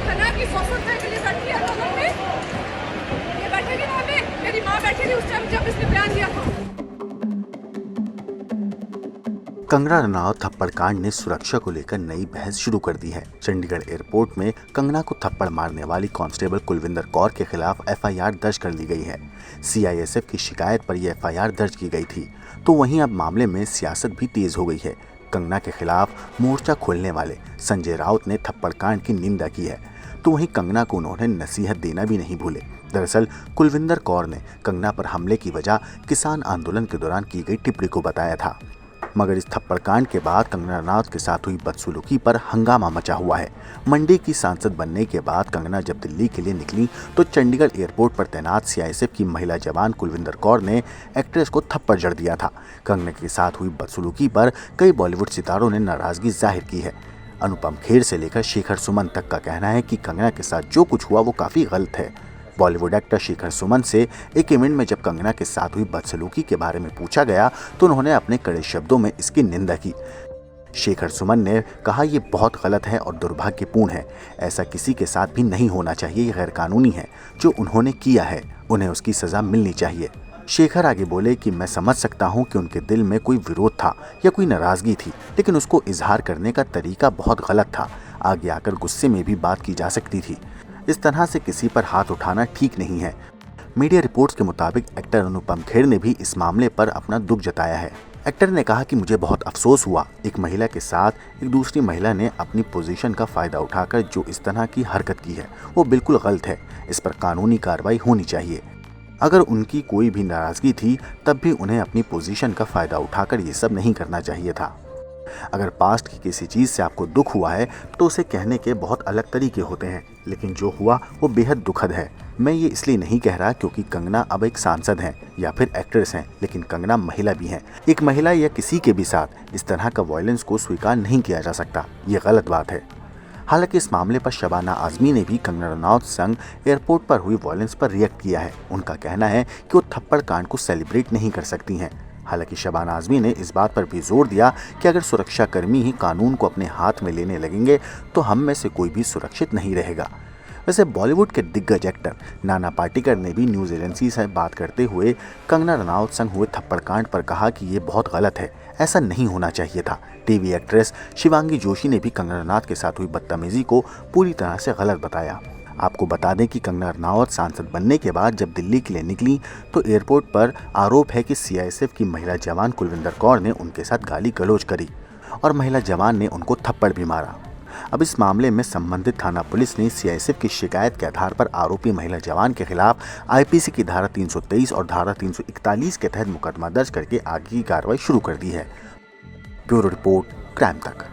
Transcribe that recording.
तना की ससुर के लिए बैठी है तो में ये बैठेगी वहाँ पे, मेरी माँ बैठी थी उस टाइम जब इसने बयान दिया था। कंगना रनौत थप्पड़ कांड ने सुरक्षा को लेकर नई बहस शुरू कर दी है। चंडीगढ़ एयरपोर्ट में कंगना को थप्पड़ मारने वाली कांस्टेबल कुलविंदर कौर के खिलाफ एफआईआर दर्ज कर ली गई है। सीआईएसएफ की शिकायत पर यह एफआईआर दर्ज की गई थी, तो वहीं अब मामले में सियासत भी तेज हो गई है। कंगना के खिलाफ मोर्चा खोलने वाले संजय राउत ने थप्पड़ कांड की निंदा की है, तो वहीं कंगना को उन्होंने नसीहत देना भी नहीं भूले। दरअसल कुलविंदर कौर ने कंगना पर हमले की वजह किसान आंदोलन के दौरान की गई टिप्पणी को बताया था, मगर इस थप्पड़ कांड के बाद कंगना रनौत के साथ हुई बदसलूकी पर हंगामा मचा हुआ है। मंडी की सांसद बनने के बाद कंगना जब दिल्ली के लिए निकली तो चंडीगढ़ एयरपोर्ट पर तैनात सीआईएसएफ की महिला जवान कुलविंदर कौर ने एक्ट्रेस को थप्पड़ जड़ दिया था। कंगना के साथ हुई बदसलूकी पर कई बॉलीवुड सितारों ने नाराजगी जाहिर की है। अनुपम खेर से लेकर शेखर सुमन तक का कहना है कि कंगना के साथ जो कुछ हुआ वो काफी गलत है। बॉलीवुड एक्टर शेखर सुमन से एक इवेंट में जब कंगना के साथ हुई बदसलूकी के बारे में पूछा गया तो उन्होंने अपने कड़े शब्दों में इसकी निंदा की। शेखर सुमन ने कहा, ये बहुत गलत है और दुर्भाग्यपूर्ण है, ऐसा किसी के साथ भी नहीं होना चाहिए, ये गैर कानूनी है। जो उन्होंने किया है उन्हें उसकी सजा मिलनी चाहिए। शेखर आगे बोले कि मैं समझ सकता हूं कि उनके दिल में कोई विरोध था या कोई नाराजगी थी, लेकिन उसको इजहार करने का तरीका बहुत गलत था। आगे आकर गुस्से में भी बात की जा सकती थी। इस तरह से किसी पर हाथ उठाना ठीक नहीं है। मीडिया रिपोर्ट्स के मुताबिक एक्टर अनुपम खेर ने भी इस मामले पर अपना दुख जताया है। एक्टर ने कहा कि मुझे बहुत अफसोस हुआ, एक महिला के साथ एक दूसरी महिला ने अपनी पोजीशन का फायदा उठाकर जो इस तरह की हरकत की है वो बिल्कुल गलत है। इस पर कानूनी कार्रवाई होनी चाहिए। अगर उनकी कोई भी नाराजगी थी तब भी उन्हें अपनी पोजीशन का फायदा उठाकर ये सब नहीं करना चाहिए था। अगर पास्ट की किसी चीज से आपको दुख हुआ है तो उसे कहने के बहुत अलग तरीके होते हैं, लेकिन जो हुआ वो बेहद दुखद है। मैं ये इसलिए नहीं कह रहा क्योंकि कंगना अब एक सांसद हैं या फिर एक्ट्रेस हैं, लेकिन कंगना महिला भी हैं। एक महिला या किसी के भी साथ इस तरह का वायलेंस को स्वीकार नहीं किया जा सकता, ये गलत बात है। हालांकि इस मामले पर शबाना आजमी ने भी कंगना रनौत संग एयरपोर्ट पर हुई वायलेंस पर रिएक्ट किया है। उनका कहना है कि वो थप्पड़ कांड को सेलिब्रेट नहीं कर सकती हैं। हालांकि शबाना आजमी ने इस बात पर भी जोर दिया कि अगर सुरक्षाकर्मी ही कानून को अपने हाथ में लेने लगेंगे तो हम में से कोई भी सुरक्षित नहीं रहेगा। वैसे बॉलीवुड के दिग्गज एक्टर नाना पाटेकर ने भी न्यूज़ एजेंसी से बात करते हुए कंगना रनौत संग हुए थप्पड़ कांड पर कहा कि ये बहुत गलत है, ऐसा नहीं होना चाहिए था। टीवी एक्ट्रेस शिवांगी जोशी ने भी कंगना रनौत के साथ हुई बदतमीजी को पूरी तरह से गलत बताया। आपको बता दें कि कंगना रनौत सांसद बनने के बाद जब दिल्ली के लिए निकली तो एयरपोर्ट पर आरोप है कि सीआईएसएफ की महिला जवान कुलविंदर कौर ने उनके साथ गाली गलौज करी और महिला जवान ने उनको थप्पड़ भी मारा। अब इस मामले में संबंधित थाना पुलिस ने सीआईएसएफ की शिकायत के आधार पर आरोपी महिला जवान के खिलाफ आईपीसी की धारा 323 और धारा 341 के तहत मुकदमा दर्ज करके आगे की कार्रवाई शुरू कर दी है। ब्यूरो रिपोर्ट, क्राइम तक।